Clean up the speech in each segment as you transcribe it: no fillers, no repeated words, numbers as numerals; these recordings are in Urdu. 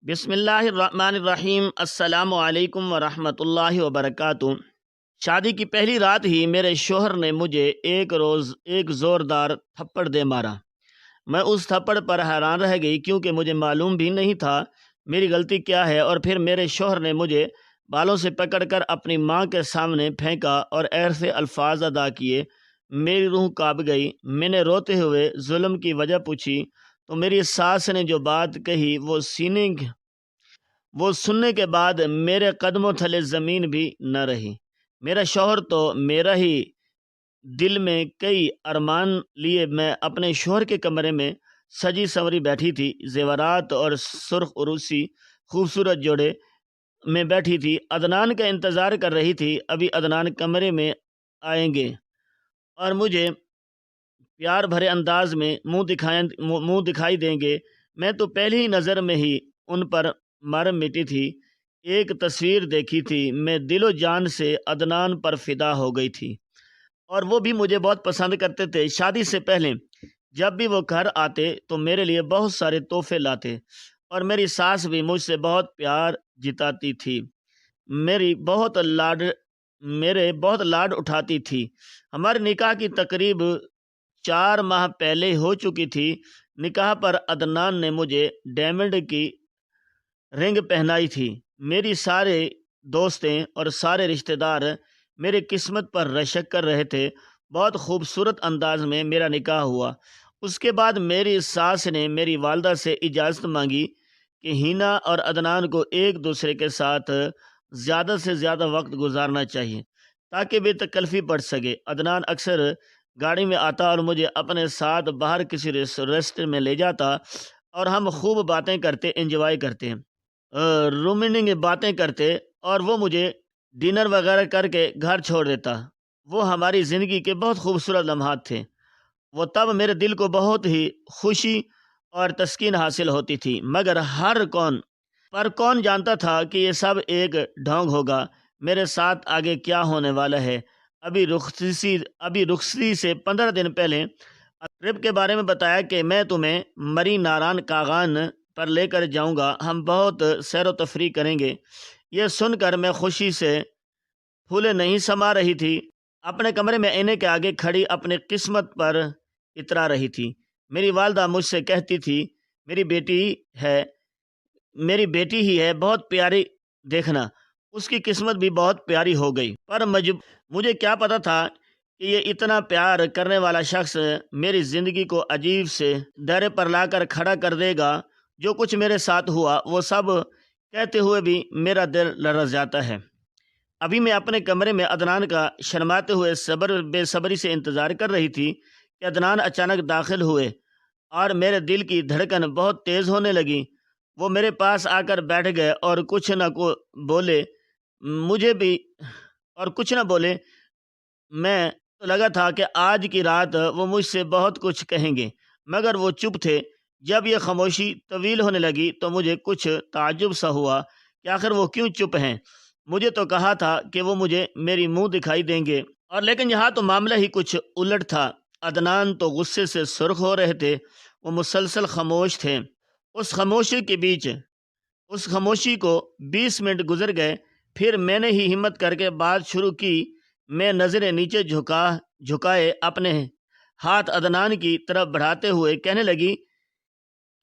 بسم اللہ الرحمن الرحیم۔ السلام علیکم ورحمۃ اللہ وبرکاتہ۔ شادی کی پہلی رات ہی میرے شوہر نے مجھے ایک زوردار تھپڑ دے مارا۔ میں اس تھپڑ پر حیران رہ گئی کیونکہ مجھے معلوم بھی نہیں تھا میری غلطی کیا ہے، اور پھر میرے شوہر نے مجھے بالوں سے پکڑ کر اپنی ماں کے سامنے پھینکا اور ایسے الفاظ ادا کیے میری روح کانپ گئی۔ میں نے روتے ہوئے ظلم کی وجہ پوچھی تو میری ساس نے جو بات کہی وہ سننے کے بعد میرے قدموں تلے زمین بھی نہ رہی۔ میرا شوہر تو میرا ہی دل میں کئی ارمان لیے میں اپنے شوہر کے کمرے میں سجی سنوری بیٹھی تھی، زیورات اور سرخ عروسی خوبصورت جوڑے میں بیٹھی تھی۔ عدنان کا انتظار کر رہی تھی، ابھی عدنان کمرے میں آئیں گے اور مجھے پیار بھرے انداز میں منہ دکھائی دیں گے۔ میں تو پہلی ہی نظر میں ہی ان پر مرم مٹی تھی۔ ایک تصویر دیکھی تھی، میں دل و جان سے عدنان پر فدا ہو گئی تھی، اور وہ بھی مجھے بہت پسند کرتے تھے۔ شادی سے پہلے جب بھی وہ گھر آتے تو میرے لیے بہت سارے تحفے لاتے، اور میری ساس بھی مجھ سے بہت پیار جتاتی تھی، میرے بہت لاڈ اٹھاتی تھی۔ ہمارے نکاح کی تقریب 4 ماہ پہلے ہو چکی تھی۔ نکاح پر عدنان نے مجھے ڈائمنڈ کی رنگ پہنائی تھی۔ میری سارے دوستیں اور سارے رشتہ دار میرے قسمت پر رشک کر رہے تھے۔ بہت خوبصورت انداز میں میرا نکاح ہوا۔ اس کے بعد میری ساس نے میری والدہ سے اجازت مانگی کہ ہینا اور عدنان کو ایک دوسرے کے ساتھ زیادہ سے زیادہ وقت گزارنا چاہیے تاکہ بے تکلفی پڑ سکے۔ عدنان اکثر گاڑی میں آتا اور مجھے اپنے ساتھ باہر کسی ریسٹورینٹ میں لے جاتا، اور ہم خوب باتیں کرتے، انجوائے کرتے، رومانٹک باتیں کرتے، اور وہ مجھے ڈنر وغیرہ کر کے گھر چھوڑ دیتا۔ وہ ہماری زندگی کے بہت خوبصورت لمحات تھے۔ وہ تب میرے دل کو بہت ہی خوشی اور تسکین حاصل ہوتی تھی، مگر کون جانتا تھا کہ یہ سب ایک ڈھونگ ہوگا۔ میرے ساتھ آگے کیا ہونے والا ہے؟ ابھی رخصتی سے 15 دن پہلے ٹرپ کے بارے میں بتایا کہ میں تمہیں مری ناران کاغان پر لے کر جاؤں گا، ہم بہت سیر و تفریح کریں گے۔ یہ سن کر میں خوشی سے پھولے نہیں سما رہی تھی۔ اپنے کمرے میں آئینے کے آگے کھڑی اپنی قسمت پر اترا رہی تھی۔ میری والدہ مجھ سے کہتی تھی میری بیٹی ہی ہے، بہت پیاری، دیکھنا اس کی قسمت بھی بہت پیاری ہو گئی۔ پر مجھے کیا پتا تھا کہ یہ اتنا پیار کرنے والا شخص میری زندگی کو عجیب سے دہرے پر لا کر کھڑا کر دے گا۔ جو کچھ میرے ساتھ ہوا وہ سب کہتے ہوئے بھی میرا دل لرز جاتا ہے۔ ابھی میں اپنے کمرے میں عدنان کا شرماتے ہوئے بے صبری سے انتظار کر رہی تھی کہ عدنان اچانک داخل ہوئے اور میرے دل کی دھڑکن بہت تیز ہونے لگی۔ وہ میرے پاس آ کر بیٹھ گئے اور کچھ نہ بولے۔ میں تو لگا تھا کہ آج کی رات وہ مجھ سے بہت کچھ کہیں گے، مگر وہ چپ تھے۔ جب یہ خاموشی طویل ہونے لگی تو مجھے کچھ تعجب سا ہوا کہ آخر وہ کیوں چپ ہیں۔ مجھے تو کہا تھا کہ وہ مجھے میری منہ دکھائی دیں گے، اور لیکن یہاں تو معاملہ ہی کچھ الٹ تھا۔ عدنان تو غصے سے سرخ ہو رہے تھے، وہ مسلسل خاموش تھے۔ اس خاموشی کو 20 منٹ گزر گئے، پھر میں نے ہی ہمت کر کے بات شروع کی۔ میں نظریں نیچے جھکائے اپنے ہاتھ عدنان کی طرف بڑھاتے ہوئے کہنے لگی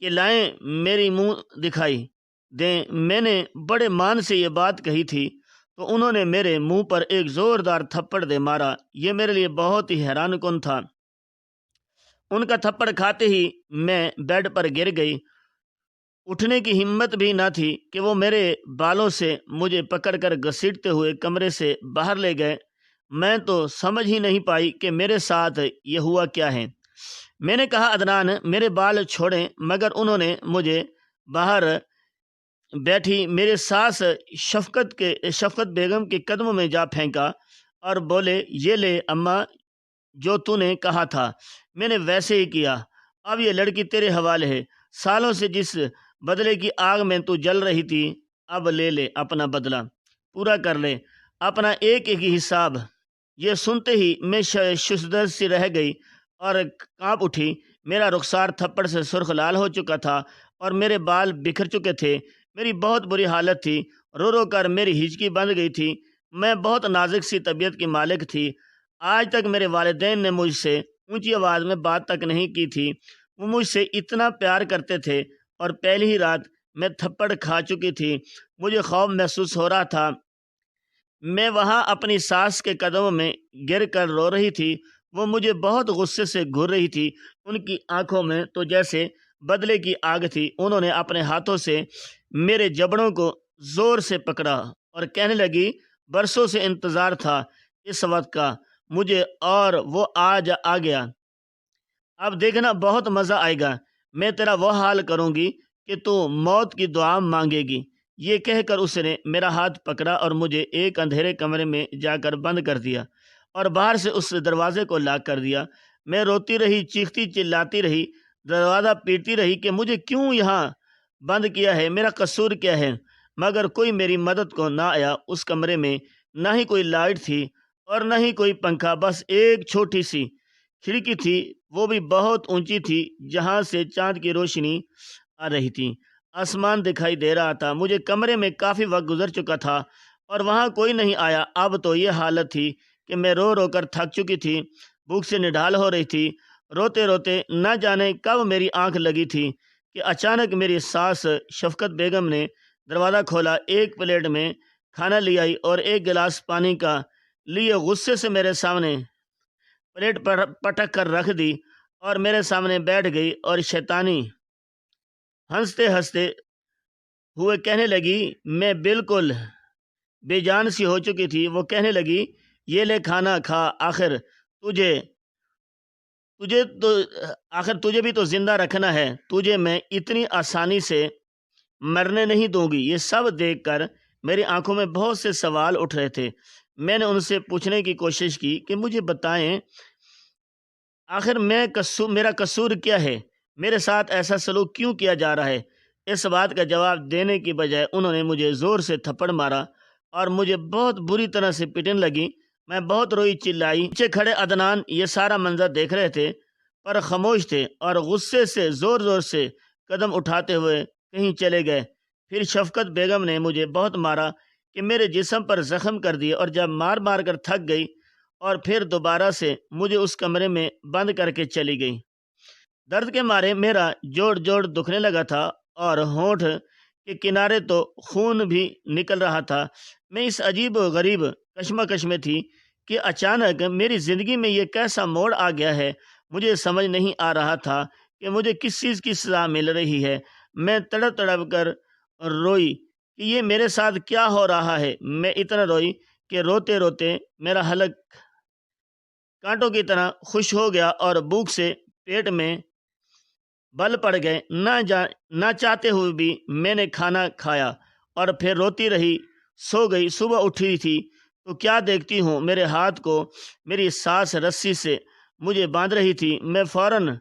کہ لائیں میری منہ دکھائی دیں۔ میں نے بڑے مان سے یہ بات کہی تھی تو انہوں نے میرے منہ پر ایک زوردار تھپڑ دے مارا۔ یہ میرے لیے بہت ہی حیران کن تھا۔ ان کا تھپڑ کھاتے ہی میں بیڈ پر گر گئی۔ اٹھنے کی ہمت بھی نہ تھی کہ وہ میرے بالوں سے مجھے پکڑ کر گھسیٹتے ہوئے کمرے سے باہر لے گئے۔ میں تو سمجھ ہی نہیں پائی کہ میرے ساتھ یہ ہوا کیا ہے۔ میں نے کہا عدنان میرے بال چھوڑیں، مگر انہوں نے مجھے باہر بیٹھی میرے ساس شفقت بیگم کے قدموں میں جا پھینکا اور بولے، یہ لے اماں، جو تو نے کہا تھا میں نے ویسے ہی کیا، اب یہ لڑکی تیرے حوالے ہے۔ سالوں سے جس بدلے کی آگ میں تو جل رہی تھی، اب لے لے اپنا بدلہ، پورا کر لے اپنا ایک ایک حساب۔ یہ سنتے ہی میں ششدر سی رہ گئی اور کانپ اٹھی۔ میرا رخسار تھپڑ سے سرخ لال ہو چکا تھا اور میرے بال بکھر چکے تھے۔ میری بہت بری حالت تھی، رو رو کر میری ہچکی بند گئی تھی۔ میں بہت نازک سی طبیعت کی مالک تھی۔ آج تک میرے والدین نے مجھ سے اونچی آواز میں بات تک نہیں کی تھی۔ وہ مجھ سے اتنا پیار کرتے تھے، اور پہلی ہی رات میں تھپڑ کھا چکی تھی۔ مجھے خوف محسوس ہو رہا تھا۔ میں وہاں اپنی ساس کے قدموں میں گر کر رو رہی تھی۔ وہ مجھے بہت غصے سے گھور رہی تھی۔ ان کی آنکھوں میں تو جیسے بدلے کی آگ تھی۔ انہوں نے اپنے ہاتھوں سے میرے جبڑوں کو زور سے پکڑا اور کہنے لگی، برسوں سے انتظار تھا اس وقت کا مجھے، اور وہ آج آ گیا۔ اب دیکھنا، بہت مزہ آئے گا۔ میں تیرا وہ حال کروں گی کہ تو موت کی دعا مانگے گی۔ یہ کہہ کر اس نے میرا ہاتھ پکڑا اور مجھے ایک اندھیرے کمرے میں جا کر بند کر دیا، اور باہر سے اس دروازے کو لاک کر دیا۔ میں روتی رہی، چیختی چلاتی رہی، دروازہ پیٹتی رہی کہ مجھے کیوں یہاں بند کیا ہے، میرا قصور کیا ہے؟ مگر کوئی میری مدد کو نہ آیا۔ اس کمرے میں نہ ہی کوئی لائٹ تھی اور نہ ہی کوئی پنکھا، بس ایک چھوٹی سی کھڑکی تھی، وہ بھی بہت اونچی تھی، جہاں سے چاند کی روشنی آ رہی تھی۔ آسمان دکھائی دے رہا تھا۔ مجھے کمرے میں کافی وقت گزر چکا تھا اور وہاں کوئی نہیں آیا۔ اب تو یہ حالت تھی کہ میں رو رو کر تھک چکی تھی، بھوک سے نڈھال ہو رہی تھی۔ روتے روتے نہ جانے کب میری آنکھ لگی تھی کہ اچانک میری ساس شفقت بیگم نے دروازہ کھولا، ایک پلیٹ میں کھانا لے آئی اور ایک گلاس پانی کا لیے غصے سے میرے سامنے پلیٹ پر پٹک کر رکھ دی، اور میرے سامنے بیٹھ گئی اور شیطانی ہنستے ہنستے ہوئے کہنے لگی، میں بالکل بے جان سی ہو چکی تھی۔ وہ کہنے لگی، یہ لے کھانا کھا، تجھے تجھے تو آخر تجھے بھی تو زندہ رکھنا ہے، تجھے میں اتنی آسانی سے مرنے نہیں دوں گی۔ یہ سب دیکھ کر میری آنکھوں میں بہت سے سوال اٹھ رہے تھے۔ میں نے ان سے پوچھنے کی کوشش کی کہ مجھے بتائیں، آخر میرا قصور کیا ہے؟ میرے ساتھ ایسا سلوک کیوں کیا جا رہا ہے؟ اس بات کا جواب دینے کی بجائے انہوں نے مجھے زور سے تھپڑ مارا اور مجھے بہت بری طرح سے پیٹنے لگی۔ میں بہت روئی، چلائی۔ پیچھے کھڑے عدنان یہ سارا منظر دیکھ رہے تھے، پر خاموش تھے، اور غصے سے زور زور سے قدم اٹھاتے ہوئے کہیں چلے گئے۔ پھر شفقت بیگم نے مجھے بہت مارا کہ میرے جسم پر زخم کر دیے، اور جب مار مار کر تھک گئی اور پھر دوبارہ سے مجھے اس کمرے میں بند کر کے چلی گئی۔ درد کے مارے میرا جوڑ جوڑ دکھنے لگا تھا، اور ہونٹ کے کنارے تو خون بھی نکل رہا تھا۔ میں اس عجیب و غریب کشمکش میں تھی کہ اچانک میری زندگی میں یہ کیسا موڑ آ گیا ہے۔ مجھے سمجھ نہیں آ رہا تھا کہ مجھے کس چیز کی سزا مل رہی ہے۔ میں تڑپ تڑپ کر روئی کہ یہ میرے ساتھ کیا ہو رہا ہے۔ میں اتنا روئی کہ روتے روتے میرا حلق کانٹوں کی طرح خوش ہو گیا، اور بھوک سے پیٹ میں بل پڑ گئے۔ نہ چاہتے ہوئے بھی میں نے کھانا کھایا اور پھر روتی رہی، سو گئی۔ صبح اٹھی تھی تو کیا دیکھتی ہوں، میرے ہاتھ کو میری ساس رسی سے مجھے باندھ رہی تھی۔ میں فوراً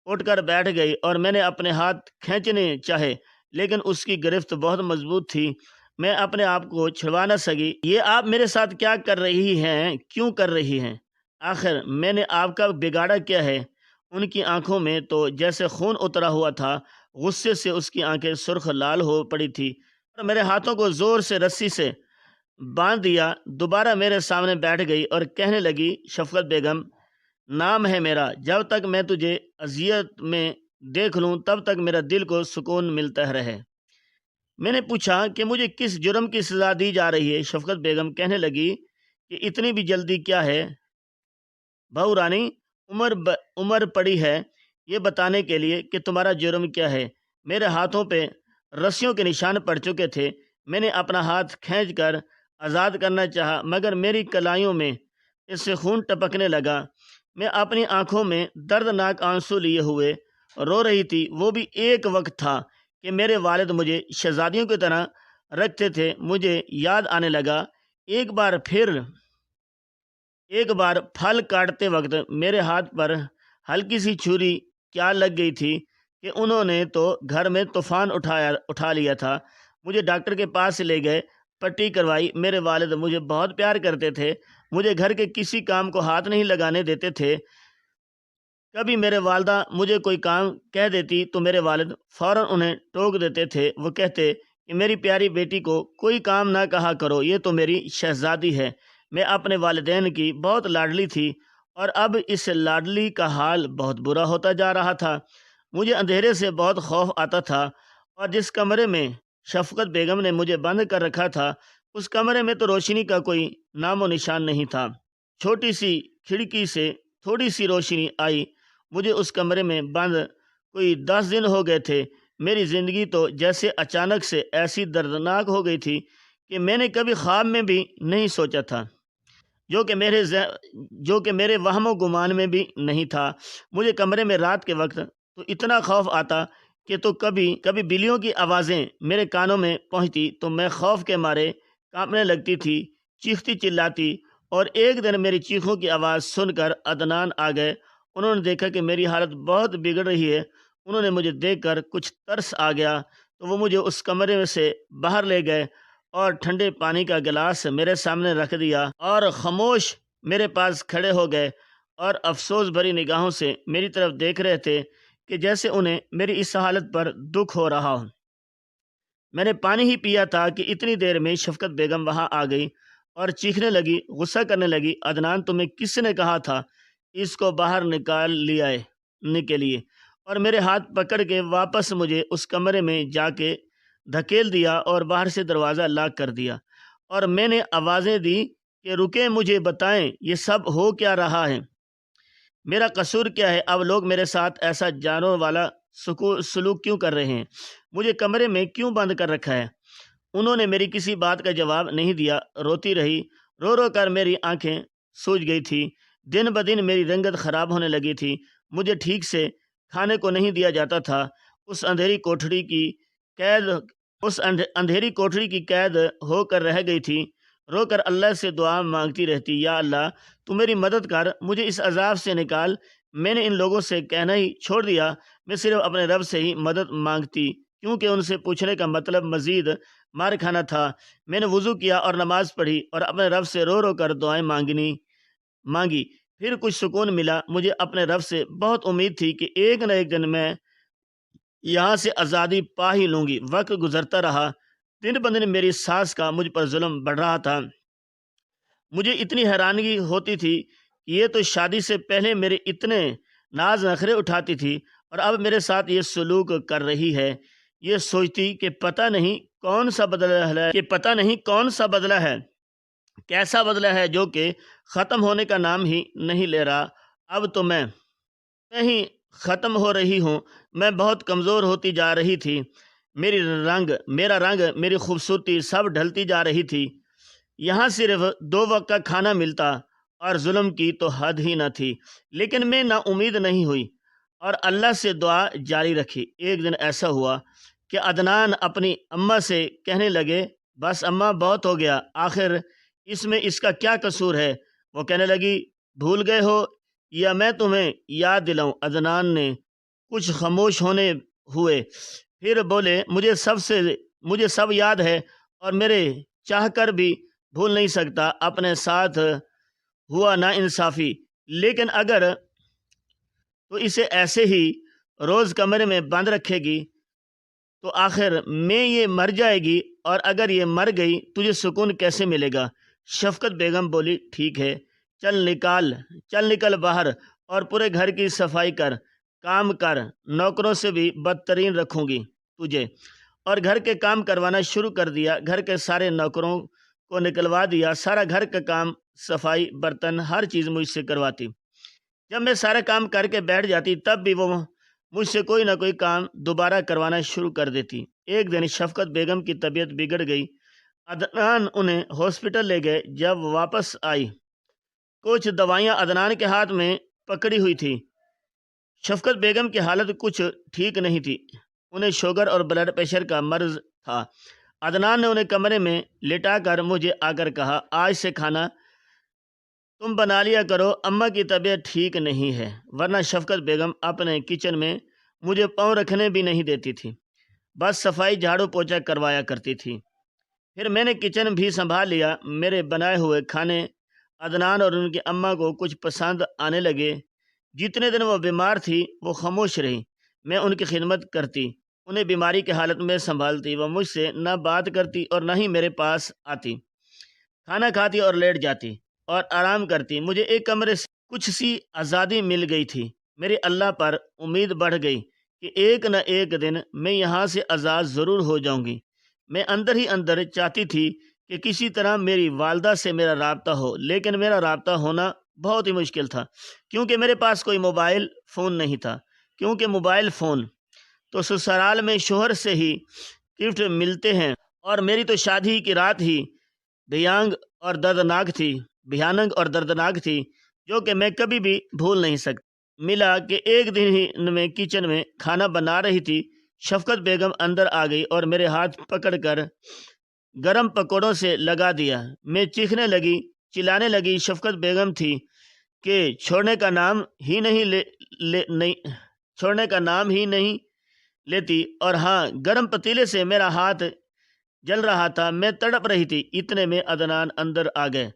اٹھ کر بیٹھ گئی اور میں نے اپنے ہاتھ کھینچنے چاہے، لیکن اس کی گرفت بہت مضبوط تھی۔ میں اپنے آپ کو چھڑوا نہ سکی۔ یہ آپ میرے ساتھ کیا کر رہی ہیں؟ کیوں کر رہی ہیں؟ آخر میں نے آپ کا بگاڑا کیا ہے؟ ان کی آنکھوں میں تو جیسے خون اترا ہوا تھا۔ غصے سے اس کی آنکھیں سرخ لال ہو پڑی تھی، اور میرے ہاتھوں کو زور سے رسی سے باندھ دیا۔ دوبارہ میرے سامنے بیٹھ گئی اور کہنے لگی، شفقت بیگم نام ہے میرا، جب تک میں تجھے اذیت میں دیکھ لوں تب تک میرا دل کو سکون ملتا رہے۔ میں نے پوچھا کہ مجھے کس جرم کی سزا دی جا رہی ہے؟ شفقت بیگم کہنے لگی کہ اتنی بھی جلدی کیا ہے بہو رانی، عمر پڑی ہے یہ بتانے کے لیے کہ تمہارا جرم کیا ہے۔ میرے ہاتھوں پہ رسیوں کے نشان پڑ چکے تھے۔ میں نے اپنا ہاتھ کھینچ کر آزاد کرنا چاہا، مگر میری کلائیوں میں اس سے خون ٹپکنے لگا۔ میں اپنی آنکھوں میں دردناک آنسو لیے ہوئے رو رہی تھی۔ وہ بھی ایک وقت تھا کہ میرے والد مجھے شہزادیوں کی طرح رکھتے تھے۔ مجھے یاد آنے لگا، ایک بار پھل کاٹتے وقت میرے ہاتھ پر ہلکی سی چھری کیا لگ گئی تھی کہ انہوں نے تو گھر میں طوفان اٹھا لیا تھا۔ مجھے ڈاکٹر کے پاس لے گئے، پٹی کروائی۔ میرے والد مجھے بہت پیار کرتے تھے، مجھے گھر کے کسی کام کو ہاتھ نہیں لگانے دیتے تھے۔ کبھی میرے والدہ مجھے کوئی کام کہہ دیتی تو میرے والد فوراً انہیں ٹوک دیتے تھے۔ وہ کہتے کہ میری پیاری بیٹی کو کوئی کام نہ کہا کرو، یہ تو میری شہزادی ہے۔ میں اپنے والدین کی بہت لاڈلی تھی اور اب اس لاڈلی کا حال بہت برا ہوتا جا رہا تھا۔ مجھے اندھیرے سے بہت خوف آتا تھا اور جس کمرے میں شفقت بیگم نے مجھے بند کر رکھا تھا اس کمرے میں تو روشنی کا کوئی نام و نشان نہیں تھا۔ چھوٹی سی کھڑکی سے تھوڑی سی روشنی آئی۔ مجھے اس کمرے میں بند کوئی 10 دن ہو گئے تھے۔ میری زندگی تو جیسے اچانک سے ایسی دردناک ہو گئی تھی کہ میں نے کبھی خواب میں بھی نہیں سوچا تھا، جو کہ میرے وہم و گمان میں بھی نہیں تھا۔ مجھے کمرے میں رات کے وقت تو اتنا خوف آتا کہ تو کبھی کبھی بلیوں کی آوازیں میرے کانوں میں پہنچتی تو میں خوف کے مارے کانپنے لگتی تھی، چیختی چلاتی۔ اور ایک دن میری چیخوں کی آواز سن کر عدنان آ گئے۔ انہوں نے دیکھا کہ میری حالت بہت بگڑ رہی ہے۔ انہوں نے مجھے دیکھ کر کچھ ترس آ گیا تو وہ مجھے اس کمرے میں سے باہر لے گئے اور ٹھنڈے پانی کا گلاس میرے سامنے رکھ دیا اور خاموش میرے پاس کھڑے ہو گئے اور افسوس بھری نگاہوں سے میری طرف دیکھ رہے تھے کہ جیسے انہیں میری اس حالت پر دکھ ہو رہا ہو۔ میں نے پانی ہی پیا تھا کہ اتنی دیر میں شفقت بیگم وہاں آ گئی اور چیخنے لگی، غصہ کرنے لگی، عدنان تمہیں کس نے کہا تھا اس کو باہر نکالنے کے لیے؟ اور میرے ہاتھ پکڑ کے واپس مجھے اس کمرے میں جا کے دھکیل دیا اور باہر سے دروازہ لاک کر دیا۔ اور میں نے آوازیں دی کہ رکیں، مجھے بتائیں یہ سب ہو کیا رہا ہے، میرا قصور کیا ہے؟ اب لوگ میرے ساتھ ایسا جانور والا سلوک کیوں کر رہے ہیں؟ مجھے کمرے میں کیوں بند کر رکھا ہے؟ انہوں نے میری کسی بات کا جواب نہیں دیا، روتی رہی۔ رو رو کر میری آنکھیں سوج گئی تھی۔ دن بدن میری رنگت خراب ہونے لگی تھی۔ مجھے ٹھیک سے کھانے کو نہیں دیا جاتا تھا۔ اس اندھیری کوٹھری کی قید ہو کر رہ گئی تھی۔ رو کر اللہ سے دعا مانگتی رہتی، یا اللہ تو میری مدد کر، مجھے اس عذاب سے نکال۔ میں نے ان لوگوں سے کہنا ہی چھوڑ دیا، میں صرف اپنے رب سے ہی مدد مانگتی، کیونکہ ان سے پوچھنے کا مطلب مزید مار کھانا تھا۔ میں نے وضو کیا اور نماز پڑھی اور اپنے رب سے رو رو کر دعائیں مانگی۔ پھر کچھ سکون ملا۔ مجھے اپنے رب سے بہت امید تھی کہ ایک نہ ایک دن میں یہاں سے آزادی پا ہی لوں گی۔ وقت گزرتا رہا، دن بدن میری ساس کا مجھ پر ظلم بڑھ رہا تھا۔ مجھے اتنی حیرانگی ہوتی تھی کہ یہ تو شادی سے پہلے میرے اتنے ناز نخرے اٹھاتی تھی اور اب میرے ساتھ یہ سلوک کر رہی ہے۔ یہ سوچتی کہ پتہ نہیں کون سا بدلہ ہے، کیسا بدلہ ہے جو کہ ختم ہونے کا نام ہی نہیں لے رہا۔ اب تو میں ہی ختم ہو رہی ہوں۔ میں بہت کمزور ہوتی جا رہی تھی۔ میرا رنگ، میری خوبصورتی سب ڈھلتی جا رہی تھی۔ یہاں صرف 2 وقت کا کھانا ملتا اور ظلم کی تو حد ہی نہ تھی، لیکن میں نا امید نہیں ہوئی اور اللہ سے دعا جاری رکھی۔ ایک دن ایسا ہوا کہ عدنان اپنی اماں سے کہنے لگے، بس اماں بہت ہو گیا، آخر اس میں اس کا کیا قصور ہے؟ وہ کہنے لگی، بھول گئے ہو یا میں تمہیں یاد دلاؤں؟ عدنان نے کچھ خاموش ہوئے پھر بولے، مجھے سب یاد ہے اور میرے چاہ کر بھی بھول نہیں سکتا اپنے ساتھ ہوا نا انصافی، لیکن اگر تو اسے ایسے ہی روز کمرے میں بند رکھے گی تو آخر میں یہ مر جائے گی، اور اگر یہ مر گئی تجھے سکون کیسے ملے گا؟ شفقت بیگم بولی، ٹھیک ہے، چل نکل باہر اور پورے گھر کی صفائی کر، کام کر، نوکروں سے بھی بدترین رکھوں گی تجھے۔ اور گھر کے کام کروانا شروع کر دیا۔ گھر کے سارے نوکروں کو نکلوا دیا۔ سارا گھر کا کام، صفائی، برتن، ہر چیز مجھ سے کرواتی۔ جب میں سارا کام کر کے بیٹھ جاتی تب بھی وہ مجھ سے کوئی نہ کوئی کام دوبارہ کروانا شروع کر دیتی۔ ایک دن شفقت بیگم کی طبیعت بگڑ گئی۔ عدنان انہیں ہاسپٹل لے گئے۔ جب واپس آئی کچھ دوائیاں عدنان کے ہاتھ میں پکڑی ہوئی تھی۔ شفقت بیگم کی حالت کچھ ٹھیک نہیں تھی، انہیں شوگر اور بلڈ پریشر کا مرض تھا۔ عدنان نے انہیں کمرے میں لٹا کر مجھے آ کر کہا، آج سے کھانا تم بنا لیا کرو، اماں کی طبیعت ٹھیک نہیں ہے۔ ورنہ شفقت بیگم اپنے کچن میں مجھے پاؤں رکھنے بھی نہیں دیتی تھی، بس صفائی جھاڑو پوچھا کروایا کرتی تھی۔ پھر میں نے کچن بھی سنبھال لیا۔ میرے بنائے ہوئے کھانے عدنان اور ان کی اماں کو کچھ پسند آنے لگے۔ جتنے دن وہ بیمار تھی وہ خاموش رہی، میں ان کی خدمت کرتی، انہیں بیماری کی حالت میں سنبھالتی، وہ مجھ سے نہ بات کرتی اور نہ ہی میرے پاس آتی، کھانا کھاتی اور لیٹ جاتی اور آرام کرتی۔ مجھے ایک کمرے سے کچھ سی آزادی مل گئی تھی۔ میری اللہ پر امید بڑھ گئی کہ ایک نہ ایک دن میں یہاں سے آزاد ضرور ہو جاؤں گی۔ میں اندر ہی اندر چاہتی تھی کہ کسی طرح میری والدہ سے میرا رابطہ ہو، لیکن میرا رابطہ ہونا بہت ہی مشکل تھا، کیونکہ میرے پاس کوئی موبائل فون نہیں تھا، کیونکہ موبائل فون تو سسرال میں شوہر سے ہی گفٹ ملتے ہیں، اور میری تو شادی کی رات ہی بھیانگ اور دردناک تھی، جو کہ میں کبھی بھی بھول نہیں سکتا۔ ملا کہ ایک دن ہی میں کچن میں کھانا بنا رہی تھی، شفقت بیگم اندر آ گئی اور میرے ہاتھ پکڑ کر گرم پکوڑوں سے لگا دیا۔ میں چیخنے لگی، چلانے لگی۔ شفقت بیگم تھی کہ چھوڑنے کا نام ہی نہیں لیتی، اور ہاں، گرم پتیلے سے میرا ہاتھ جل رہا تھا، میں تڑپ رہی تھی۔ اتنے میں عدنان اندر آ گئے۔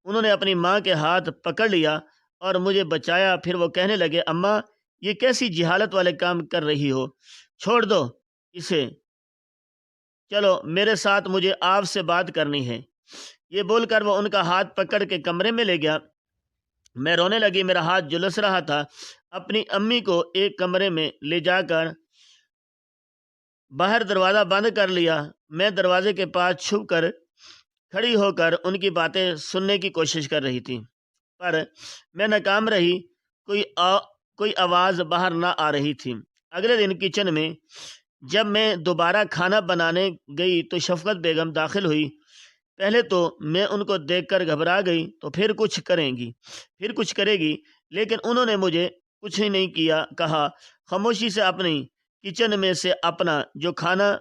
انہوں نے اپنی ماں کے ہاتھ پکڑ لیا اور مجھے بچایا۔ پھر وہ کہنے لگے، اماں، یہ کیسی جہالت والے کام کر رہی ہو، چھوڑ دو اسے، چلو میرے ساتھ، مجھے آپ سے بات کرنی ہے۔ یہ بول کر وہ ان کا ہاتھ پکڑ کے کمرے میں لے گیا۔ میں رونے لگی، میرا ہاتھ جلس رہا تھا۔ اپنی امی کو ایک کمرے میں لے جا کر باہر دروازہ بند کر لیا۔ میں دروازے کے پاس چھپ کر کھڑی ہو کر ان کی باتیں سننے کی کوشش کر رہی تھی، پر میں ناکام رہی۔ کوئی آواز باہر نہ آ رہی تھی۔ اگلے دن کچن میں جب میں دوبارہ کھانا بنانے گئی تو شفقت بیگم داخل ہوئی۔ پہلے تو میں ان کو دیکھ کر گھبرا گئی، تو پھر کچھ کرے گی، لیکن انہوں نے مجھے کچھ ہی نہیں کہا۔ خاموشی سے اپنی کچن میں سے اپنا جو کھانا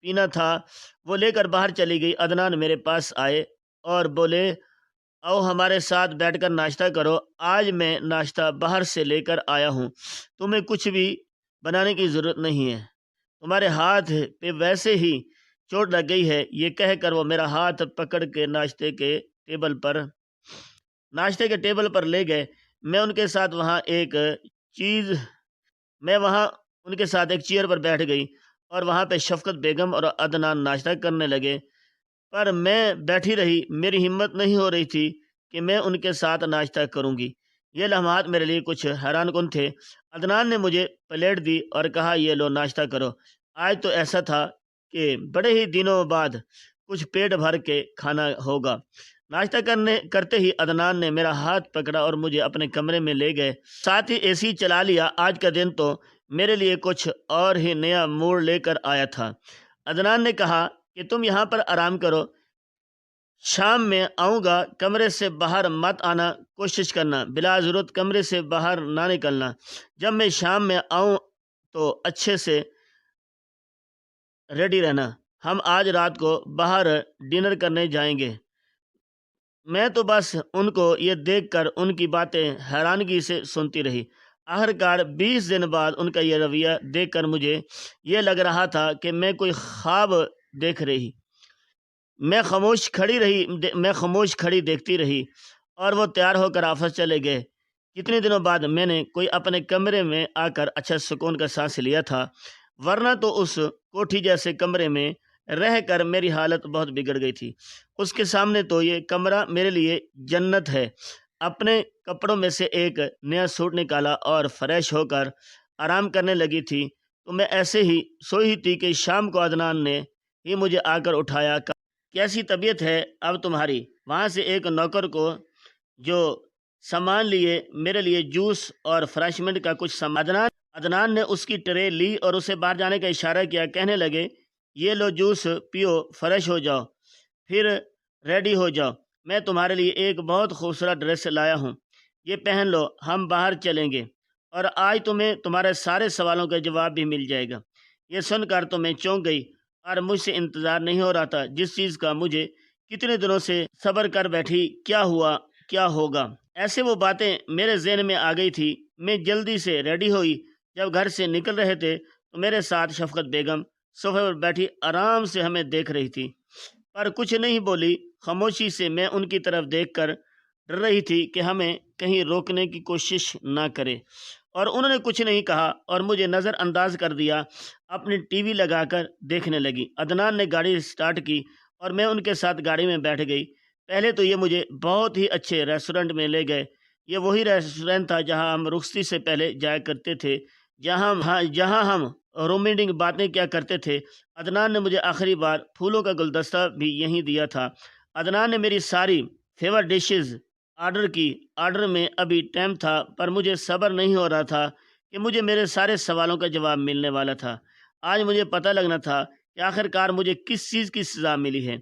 پینا تھا وہ لے کر باہر چلی گئی۔ عدنان میرے پاس آئے اور بولے، آؤ ہمارے ساتھ بیٹھ کر ناشتہ کرو، آج میں ناشتہ باہر سے لے کر آیا ہوں، تمہیں کچھ بھی بنانے کی ضرورت نہیں ہے، تمہارے ہاتھ پہ ویسے ہی چوٹ لگ گئی ہے۔ یہ کہہ کر وہ میرا ہاتھ پکڑ کے ناشتے کے ٹیبل پر لے گئے۔ میں ان کے ساتھ ایک چیئر پر بیٹھ گئی اور وہاں پہ شفقت بیگم اور عدنان ناشتہ کرنے لگے، پر میں بیٹھی رہی۔ میری ہمت نہیں ہو رہی تھی کہ میں ان کے ساتھ ناشتہ کروں گی۔ یہ لمحات میرے لیے کچھ حیران کن تھے۔ عدنان نے مجھے پلیٹ دی اور کہا، یہ لو، ناشتہ کرو۔ آج تو ایسا تھا کہ بڑے ہی دنوں بعد کچھ پیٹ بھر کے کھانا ہوگا۔ ناشتہ کرتے ہی عدنان نے میرا ہاتھ پکڑا اور مجھے اپنے کمرے میں لے گئے، ساتھ ہی اے سی چلا لیا۔ آج کا دن تو میرے لیے کچھ اور ہی نیا موڑ لے کر آیا تھا۔ عدنان نے کہا کہ تم یہاں پر آرام کرو، شام میں آؤں گا، کمرے سے باہر مت آنا، کوشش کرنا بلا ضرورت کمرے سے باہر نہ نکلنا۔ جب میں شام میں آؤں تو اچھے سے ریڈی رہنا، ہم آج رات کو باہر ڈنر کرنے جائیں گے۔ میں تو بس ان کو یہ دیکھ کر ان کی باتیں حیرانگی سے سنتی رہی۔ آخرکار 20 دن بعد ان کا یہ رویہ دیکھ کر مجھے یہ لگ رہا تھا کہ میں کوئی خواب دیکھ رہی۔ میں خاموش کھڑی دیکھتی رہی اور وہ تیار ہو کر آفس چلے گئے۔ کتنے دنوں بعد میں نے کوئی اپنے کمرے میں آ کر اچھا سکون کا سانس لیا تھا، ورنہ تو اس کوٹھی جیسے کمرے میں رہ کر میری حالت بہت بگڑ گئی تھی۔ اس کے سامنے تو یہ کمرہ میرے لیے جنت ہے۔ اپنے کپڑوں میں سے ایک نیا سوٹ نکالا اور فریش ہو کر آرام کرنے لگی تھی تو میں ایسے ہی سوئی تھی کہ شام کو عدنان نے ہی مجھے آ کر اٹھایا۔ کیسی طبیعت ہے اب تمہاری؟ وہاں سے ایک نوکر کو جو سامان لیے میرے لیے جوس اور فریشمنٹ کا کچھ سامان۔ عدنان نے اس کی ٹرے لی اور اسے باہر جانے کا اشارہ کیا، کہنے لگے، یہ لو جوس پیو، فریش ہو جاؤ، پھر ریڈی ہو جاؤ۔ میں تمہارے لیے ایک بہت خوبصورت ڈریس لایا ہوں، یہ پہن لو، ہم باہر چلیں گے اور آج تمہیں تمہارے سارے سوالوں کا جواب بھی مل جائے گا۔ یہ سن کر تو میں چونک گئی اور مجھ سے انتظار نہیں ہو رہا تھا، جس چیز کا مجھے کتنے دنوں سے صبر کر بیٹھی، کیا ہوا، کیا ہوگا۔ ایسے وہ باتیں میرے ذہن میں آ گئی تھی۔ میں جلدی سے ریڈی ہوئی۔ جب گھر سے نکل رہے تھے تو میرے ساتھ شفقت بیگم صوفے پر بیٹھی آرام سے ہمیں دیکھ رہی تھی، پر کچھ نہیں بولی۔ خاموشی سے میں ان کی طرف دیکھ کر ڈر رہی تھی کہ ہمیں کہیں روکنے کی کوشش نہ کرے۔ اور انہوں نے کچھ نہیں کہا اور مجھے نظر انداز کر دیا۔ اپنی ٹی وی لگا کر دیکھنے لگی۔ عدنان نے گاڑی سٹارٹ کی اور میں ان کے ساتھ گاڑی میں بیٹھ گئی۔ پہلے تو یہ مجھے بہت ہی اچھے ریسٹورنٹ میں لے گئے۔ یہ وہی ریسٹورنٹ تھا جہاں ہم رخصتی سے پہلے جایا کرتے تھے، جہاں ہم رومانٹک باتیں کیا کرتے تھے۔ عدنان نے مجھے آخری بار پھولوں کا گلدستہ بھی یہیں دیا تھا۔ عدنان نے میری ساری فیور ڈشز آرڈر کی۔ آرڈر میں ابھی ٹائم تھا پر مجھے صبر نہیں ہو رہا تھا کہ مجھے میرے سارے سوالوں کا جواب ملنے والا تھا۔ آج مجھے پتہ لگنا تھا کہ آخر کار مجھے کس چیز کی سزا ملی ہے۔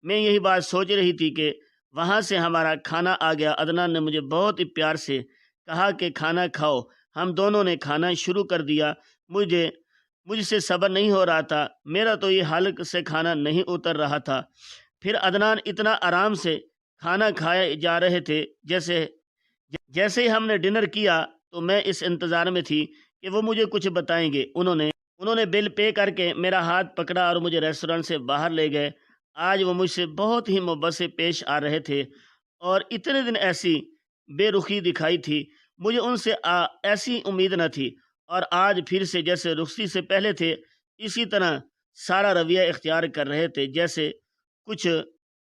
میں یہی بات سوچ رہی تھی کہ وہاں سے ہمارا کھانا آ گیا۔ عدنان نے مجھے بہت ہی پیار سے کہا کہ کھانا کھاؤ۔ ہم دونوں نے کھانا شروع کر دیا۔ مجھ سے صبر نہیں ہو رہا تھا۔ میرا تو یہ حلق سے کھانا نہیں اتر رہا تھا۔ پھر عدنان اتنا آرام سے کھانا کھائے جا رہے تھے جیسے ہی ہم نے ڈنر کیا تو میں اس انتظار میں تھی کہ وہ مجھے کچھ بتائیں گے۔ انہوں نے بل پے کر کے میرا ہاتھ پکڑا اور مجھے ریسٹورنٹ سے باہر لے گئے۔ آج وہ مجھ سے بہت ہی محبت سے پیش آ رہے تھے اور اتنے دن ایسی بے رخی دکھائی تھی، مجھے ان سے ایسی امید نہ تھی، اور آج پھر سے جیسے رخصتی سے پہلے تھے اسی طرح سارا رویہ اختیار کر رہے تھے جیسے کچھ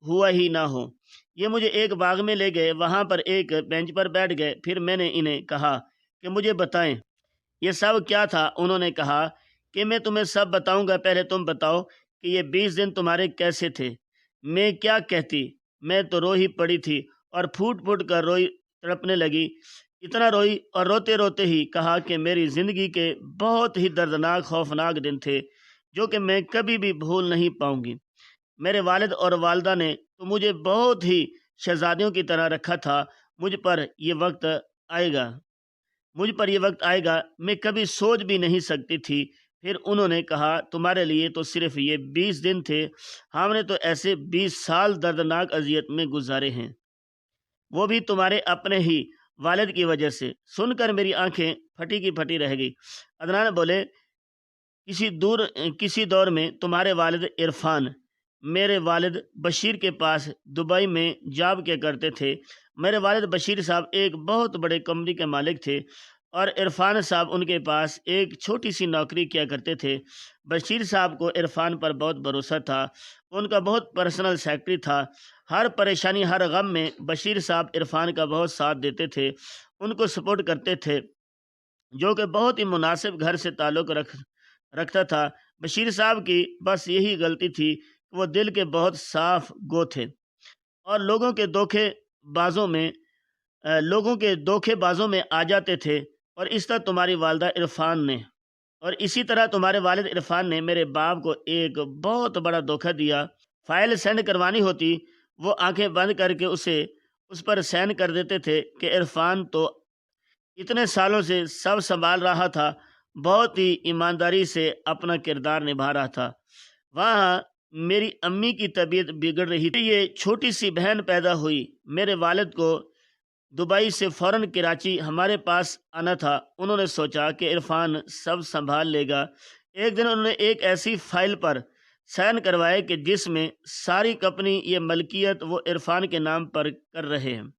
ہوا ہی نہ ہو۔ یہ مجھے ایک باغ میں لے گئے، وہاں پر ایک بینچ پر بیٹھ گئے۔ پھر میں نے انہیں کہا کہ مجھے بتائیں یہ سب کیا تھا۔ انہوں نے کہا کہ میں تمہیں سب بتاؤں گا، پہلے تم بتاؤ کہ یہ 20 دن تمہارے کیسے تھے۔ میں کیا کہتی، میں تو رو ہی پڑی تھی اور پھوٹ پھوٹ کر روئی، تڑپنے لگی۔ اتنا روئی اور روتے روتے ہی کہا کہ میری زندگی کے بہت ہی دردناک خوفناک دن تھے جو کہ میں کبھی بھی بھول نہیں پاؤں گی۔ میرے والد اور والدہ نے تو مجھے بہت ہی شہزادیوں کی طرح رکھا تھا۔ مجھ پر یہ وقت آئے گا میں کبھی سوچ بھی نہیں سکتی تھی۔ پھر انہوں نے کہا تمہارے لیے تو صرف یہ 20 دن تھے، ہم نے تو ایسے 20 سال دردناک اذیت میں گزارے ہیں، وہ بھی تمہارے اپنے ہی والد کی وجہ سے۔ سن کر میری آنکھیں پھٹی کی پھٹی رہ گئی۔ عدنان بولے کسی دور میں تمہارے والد عرفان میرے والد بشیر کے پاس دبئی میں جاب کیا کرتے تھے۔ میرے والد بشیر صاحب ایک بہت بڑے کمپنی کے مالک تھے اور عرفان صاحب ان کے پاس ایک چھوٹی سی نوکری کیا کرتے تھے۔ بشیر صاحب کو عرفان پر بہت بھروسہ تھا، ان کا بہت پرسنل سیکرٹری تھا۔ ہر پریشانی ہر غم میں بشیر صاحب عرفان کا بہت ساتھ دیتے تھے، ان کو سپورٹ کرتے تھے، جو کہ بہت ہی مناسب گھر سے تعلق رکھتا تھا۔ بشیر صاحب کی بس یہی غلطی تھی کہ وہ دل کے بہت صاف گو تھے اور لوگوں کے دھوکے بازوں میں آ جاتے تھے، اور اسی طرح تمہارے والد عرفان نے میرے باپ کو ایک بہت بڑا دھوکہ دیا۔ فائل سینڈ کروانی ہوتی، وہ آنکھیں بند کر کے اس پر سائن کر دیتے تھے کہ عرفان تو اتنے سالوں سے سب سنبھال رہا تھا، بہت ہی ایمانداری سے اپنا کردار نبھا رہا تھا۔ وہاں میری امی کی طبیعت بگڑ رہی تھی، یہ چھوٹی سی بہن پیدا ہوئی۔ میرے والد کو دبئی سے فوراً کراچی ہمارے پاس آنا تھا۔ انہوں نے سوچا کہ عرفان سب سنبھال لے گا۔ ایک دن انہوں نے ایک ایسی فائل پر سائن کروائے کہ جس میں ساری کمپنی یہ ملکیت وہ عرفان کے نام پر کر رہے ہیں۔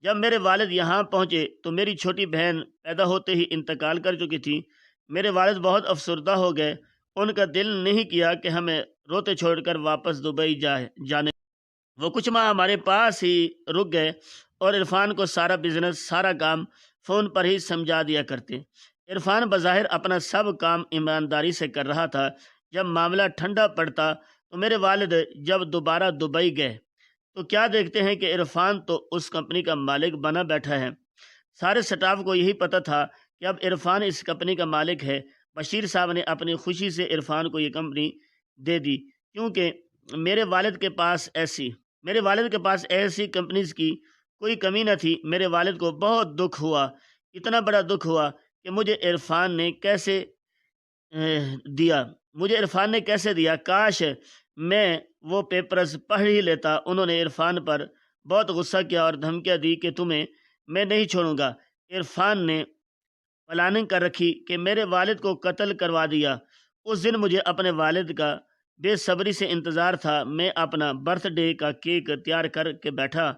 جب میرے والد یہاں پہنچے تو میری چھوٹی بہن پیدا ہوتے ہی انتقال کر چکی تھی۔ میرے والد بہت افسردہ ہو گئے، ان کا دل نہیں کیا کہ ہمیں روتے چھوڑ کر واپس دبئی جانے۔ وہ کچھ ماہ ہمارے پاس ہی رک گئے اور عرفان کو سارا بزنس، سارا کام فون پر ہی سمجھا دیا کرتے۔ عرفان بظاہر اپنا سب کام ایمانداری سے کر رہا تھا۔ جب معاملہ ٹھنڈا پڑتا تو میرے والد جب دوبارہ دبئی گئے تو کیا دیکھتے ہیں کہ عرفان تو اس کمپنی کا مالک بنا بیٹھا ہے۔ سارے سٹاف کو یہی پتہ تھا کہ اب عرفان اس کمپنی کا مالک ہے۔ بشیر صاحب نے اپنی خوشی سے عرفان کو یہ کمپنی دے دی، کیونکہ میرے والد کے پاس ایسی کمپنیز کی کوئی کمی نہ تھی۔ میرے والد کو بہت دکھ ہوا، اتنا بڑا دکھ ہوا کہ مجھے عرفان نے کیسے دیا، کاش میں وہ پیپرز پڑھ ہی لیتا۔ انہوں نے عرفان پر بہت غصہ کیا اور دھمکیاں دی کہ تمہیں میں نہیں چھوڑوں گا۔ عرفان نے پلاننگ کر رکھی کہ میرے والد کو قتل کروا دیا۔ اس دن مجھے اپنے والد کا بے صبری سے انتظار تھا۔ میں اپنا برتھ ڈے کا کیک تیار کر کے بیٹھا،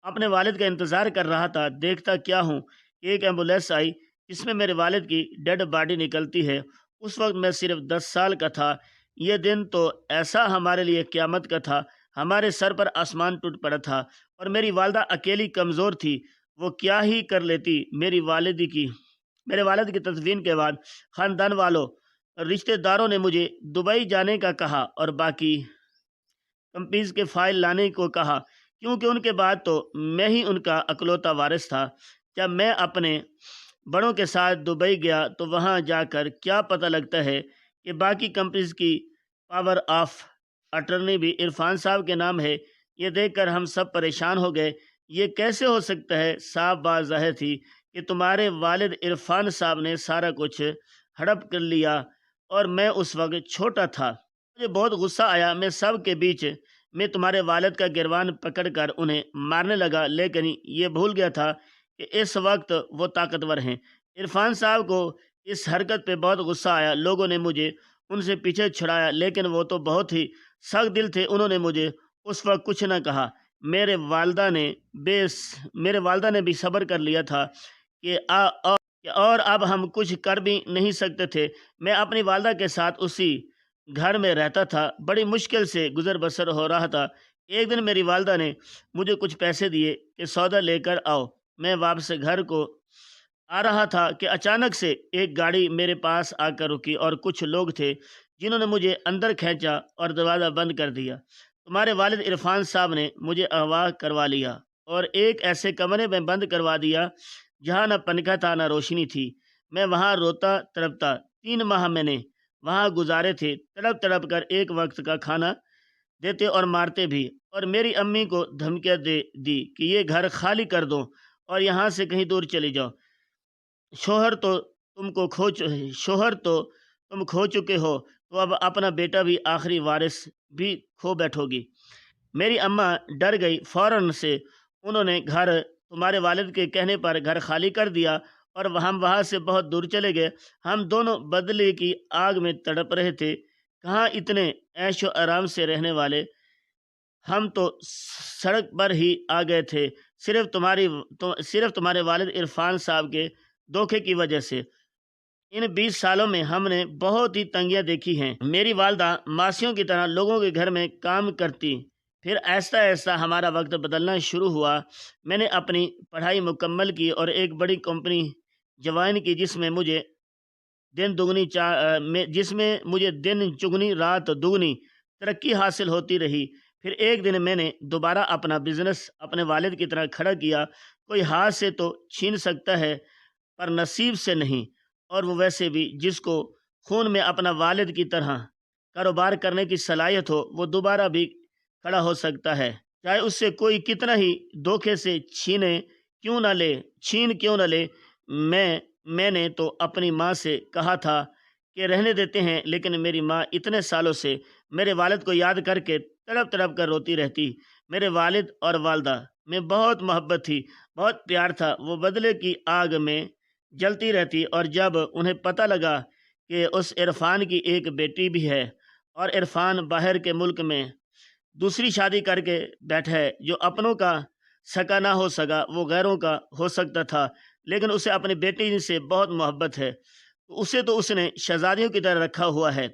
اپنے والد کا انتظار کر رہا تھا۔ دیکھتا کیا ہوں کہ ایک ایمبولینس آئی جس میں میرے والد کی ڈیڈ باڈی نکلتی ہے۔ اس وقت میں صرف 10 سال کا تھا۔ یہ دن تو ایسا ہمارے لیے قیامت کا تھا۔ ہمارے سر پر آسمان ٹوٹ پڑا تھا اور میری والدہ اکیلی کمزور تھی۔ وہ کیا ہی کر لیتی۔ میرے والد کی تدفین کے بعد خاندان والوں رشتہ داروں نے مجھے دبئی جانے کا کہا اور باقی کمپنیز کے فائل لانے کو کہا، کیونکہ ان کے بعد تو میں ہی ان کا اکلوتا وارث تھا۔ جب میں اپنے بڑوں کے ساتھ دبئی گیا تو وہاں جا کر کیا پتہ لگتا ہے کہ باقی کمپنیز کی پاور آف اٹرنی بھی عرفان صاحب کے نام ہے۔ یہ دیکھ کر ہم سب پریشان ہو گئے۔ یہ کیسے ہو سکتا ہے؟ صاف بات ظاہر تھی کہ تمہارے والد عرفان صاحب نے سارا کچھ ہڑپ کر لیا اور میں اس وقت چھوٹا تھا۔ مجھے بہت غصہ آیا۔ میں سب کے بیچ میں تمہارے والد کا گروان پکڑ کر انہیں مارنے لگا، لیکن یہ بھول گیا تھا کہ اس وقت وہ طاقتور ہیں۔ عرفان صاحب کو اس حرکت پہ بہت غصہ آیا۔ لوگوں نے مجھے ان سے پیچھے چھڑایا، لیکن وہ تو بہت ہی سخت دل تھے۔ انہوں نے مجھے اس وقت کچھ نہ کہا۔ میرے والدہ نے بھی صبر کر لیا تھا اور اب ہم کچھ کر بھی نہیں سکتے تھے۔ میں اپنی والدہ کے ساتھ اسی گھر میں رہتا تھا۔ بڑی مشکل سے گزر بسر ہو رہا تھا۔ ایک دن میری والدہ نے مجھے کچھ پیسے دیے کہ سودا لے کر آؤ۔ میں واپس گھر کو آ رہا تھا کہ اچانک سے ایک گاڑی میرے پاس آ کر رکی اور کچھ لوگ تھے جنہوں نے مجھے اندر کھینچا اور دروازہ بند کر دیا۔ تمہارے والد عرفان صاحب نے مجھے اغوا کروا لیا اور ایک ایسے کمرے میں بند کروا دیا جہاں نہ پنکھا تھا نہ روشنی تھی۔ میں وہاں روتا تڑپتا 3 ماہ میں نے وہاں گزارے تھے۔ تڑپ تڑپ کر ایک وقت کا کھانا دیتے اور مارتے بھی، اور میری امی کو دھمکیاں دی کہ یہ گھر خالی کر دو اور یہاں سے کہیں دور چلی جاؤ۔ شوہر تو تم کھو چکے ہو، تو اب اپنا بیٹا بھی آخری وارث بھی کھو بیٹھو گی۔ میری اماں ڈر گئی۔ فوراً سے انہوں نے تمہارے والد کے کہنے پر گھر خالی کر دیا اور ہم وہاں سے بہت دور چلے گئے۔ ہم دونوں بدلے کی آگ میں تڑپ رہے تھے۔ کہاں اتنے عیش و آرام سے رہنے والے، ہم تو سڑک پر ہی آ گئے تھے، صرف تمہارے والد عرفان صاحب کے دھوکے کی وجہ سے۔ ان 20 سالوں میں ہم نے بہت ہی تنگیاں دیکھی ہیں۔ میری والدہ ماسیوں کی طرح لوگوں کے گھر میں کام کرتی۔ پھر آہستہ آہستہ ہمارا وقت بدلنا شروع ہوا۔ میں نے اپنی پڑھائی مکمل کی اور ایک بڑی کمپنی جوائن کی، جس میں مجھے دن چگنی رات دگنی ترقی حاصل ہوتی رہی۔ پھر ایک دن میں نے دوبارہ اپنا بزنس اپنے والد کی طرح کھڑا کیا۔ کوئی ہاتھ سے تو چھین سکتا ہے پر نصیب سے نہیں، اور وہ ویسے بھی جس کو خون میں اپنا والد کی طرح کاروبار کرنے کی صلاحیت ہو، وہ دوبارہ بھی کھڑا ہو سکتا ہے، چاہے اس سے کوئی کتنا ہی دھوکے سے چھین کیوں نہ لے۔ میں نے تو اپنی ماں سے کہا تھا کہ رہنے دیتے ہیں، لیکن میری ماں اتنے سالوں سے میرے والد کو یاد کر کے تڑپ تڑپ کر روتی رہتی۔ میرے والد اور والدہ میں بہت محبت تھی، بہت پیار تھا۔ وہ بدلے کی آگ میں جلتی رہتی، اور جب انہیں پتہ لگا کہ اس عرفان کی ایک بیٹی بھی ہے اور عرفان باہر کے ملک میں دوسری شادی کر کے بیٹھا ہے، جو اپنوں کا سکا نہ ہو سکا، وہ غیروں کا ہو سکتا تھا، لیکن اسے اپنی بیٹی سے بہت محبت ہے، اسے تو اس نے شہزادیوں کی طرح رکھا ہوا ہے۔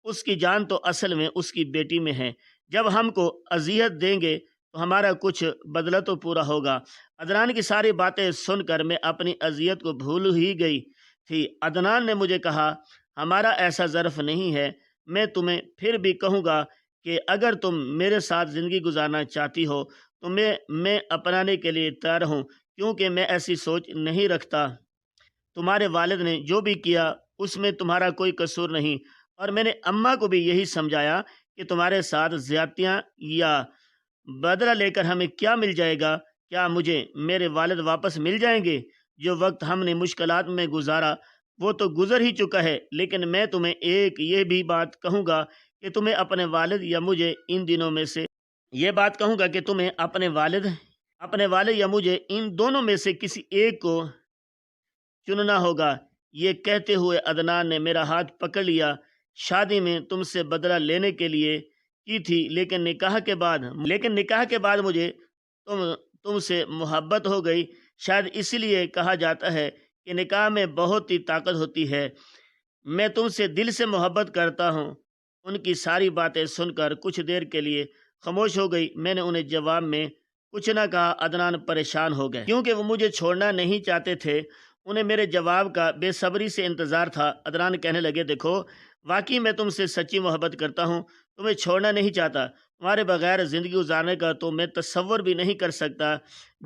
اس کی جان تو اصل میں اس کی بیٹی میں ہے۔ جب ہم کو اذیت دیں گے تو ہمارا کچھ بدلہ تو پورا ہوگا۔ عدنان کی ساری باتیں سن کر میں اپنی اذیت کو بھول ہی گئی تھی۔ عدنان نے مجھے کہا، ہمارا ایسا ظرف نہیں ہے۔ میں تمہیں پھر بھی کہوں گا کہ اگر تم میرے ساتھ زندگی گزارنا چاہتی ہو تو میں اپنانے کے لیے تیار ہوں، کیونکہ میں ایسی سوچ نہیں رکھتا۔ تمہارے والد نے جو بھی کیا اس میں تمہارا کوئی قصور نہیں، اور میں نے اماں کو بھی یہی سمجھایا کہ تمہارے ساتھ زیادتیاں یا بدلہ لے کر ہمیں کیا مل جائے گا؟ کیا مجھے میرے والد واپس مل جائیں گے؟ جو وقت ہم نے مشکلات میں گزارا وہ تو گزر ہی چکا ہے، لیکن میں تمہیں ایک یہ بھی بات کہوں گا کہ تمہیں اپنے والد یا مجھے ان دنوں میں سے ان دونوں میں سے کسی ایک کو چننا ہوگا۔ یہ کہتے ہوئے عدنان نے میرا ہاتھ پکڑ لیا۔ شادی میں تم سے بدلہ لینے کے لیے کی تھی، لیکن نکاح کے بعد مجھے تم سے محبت ہو گئی۔ شاید اسی لیے کہا جاتا ہے کہ نکاح میں بہت ہی طاقت ہوتی ہے، میں تم سے دل سے محبت کرتا ہوں۔ ان کی ساری باتیں سن کر کچھ دیر کے لیے خاموش ہو گئی۔ میں نے انہیں جواب میں کچھ نہ کہا۔ عدنان پریشان ہو گئے کیونکہ وہ مجھے چھوڑنا نہیں چاہتے تھے۔ انہیں میرے جواب کا بے صبری سے انتظار تھا۔ عدنان کہنے لگے، دیکھو واقعی میں تم سے سچی محبت کرتا ہوں، تمہیں چھوڑنا نہیں چاہتا، تمہارے بغیر زندگی گزارنے کا تو میں تصور بھی نہیں کر سکتا۔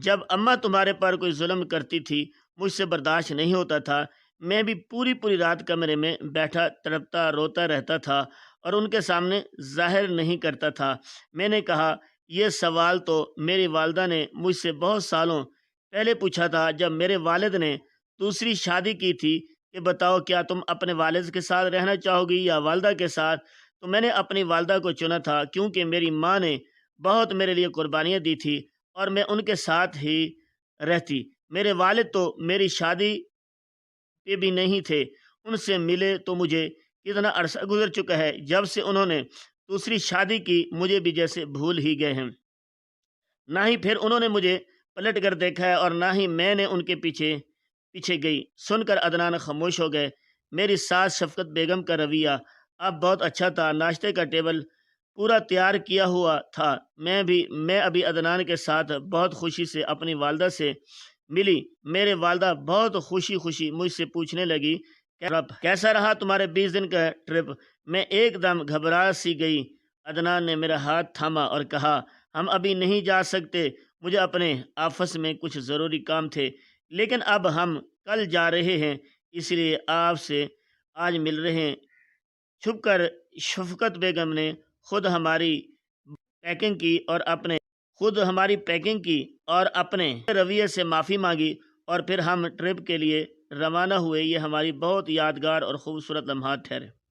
جب اماں تمہارے پر کوئی ظلم کرتی تھی مجھ سے برداشت نہیں ہوتا تھا، میں بھی پوری پوری رات کمرے میں بیٹھا تڑپتا روتا رہتا تھا اور ان کے سامنے ظاہر نہیں کرتا تھا۔ میں نے کہا، یہ سوال تو میری والدہ نے مجھ سے بہت سالوں پہلے پوچھا تھا جب میرے والد نے دوسری شادی کی تھی کہ بتاؤ کیا تم اپنے والد کے ساتھ رہنا چاہو گی یا والدہ کے ساتھ؟ تو میں نے اپنی والدہ کو چنا تھا کیونکہ میری ماں نے بہت میرے لیے قربانیاں دی تھی اور میں ان کے ساتھ ہی رہتی۔ میرے والد تو میری شادی پہ بھی نہیں تھے، ان سے ملے تو مجھے کتنا عرصہ گزر چکا ہے جب سے انہوں نے دوسری شادی کی، مجھے بھی جیسے بھول ہی گئے ہیں۔ نہ ہی پھر انہوں نے مجھے پلٹ کر دیکھا ہے اور نہ ہی میں نے ان کے پیچھے پیچھے گئی۔ سن کر عدنان خاموش ہو گئے۔ میری ساس شفقت بیگم کا رویہ اب بہت اچھا تھا۔ ناشتے کا ٹیبل پورا تیار کیا ہوا تھا۔ میں ابھی عدنان کے ساتھ بہت خوشی سے اپنی والدہ سے ملی۔ میرے والدہ بہت خوشی مجھ سے پوچھنے لگی، کیسا رہا تمہارے 20 دن کا ٹرپ؟ میں ایک دم گھبرا سی گئی۔ عدنان نے میرا ہاتھ تھاما اور کہا، ہم ابھی نہیں جا سکتے، مجھے اپنے آفس میں کچھ ضروری کام تھے، لیکن اب ہم کل جا رہے ہیں، اس لیے آپ سے آج مل رہے ہیں۔ چھپ کر شفقت بیگم نے خود ہماری پیکنگ کی اور اپنے رویے سے معافی مانگی اور پھر ہم ٹرپ کے لیے روانہ ہوئے۔ یہ ہماری بہت یادگار اور خوبصورت لمحات ٹھہرے۔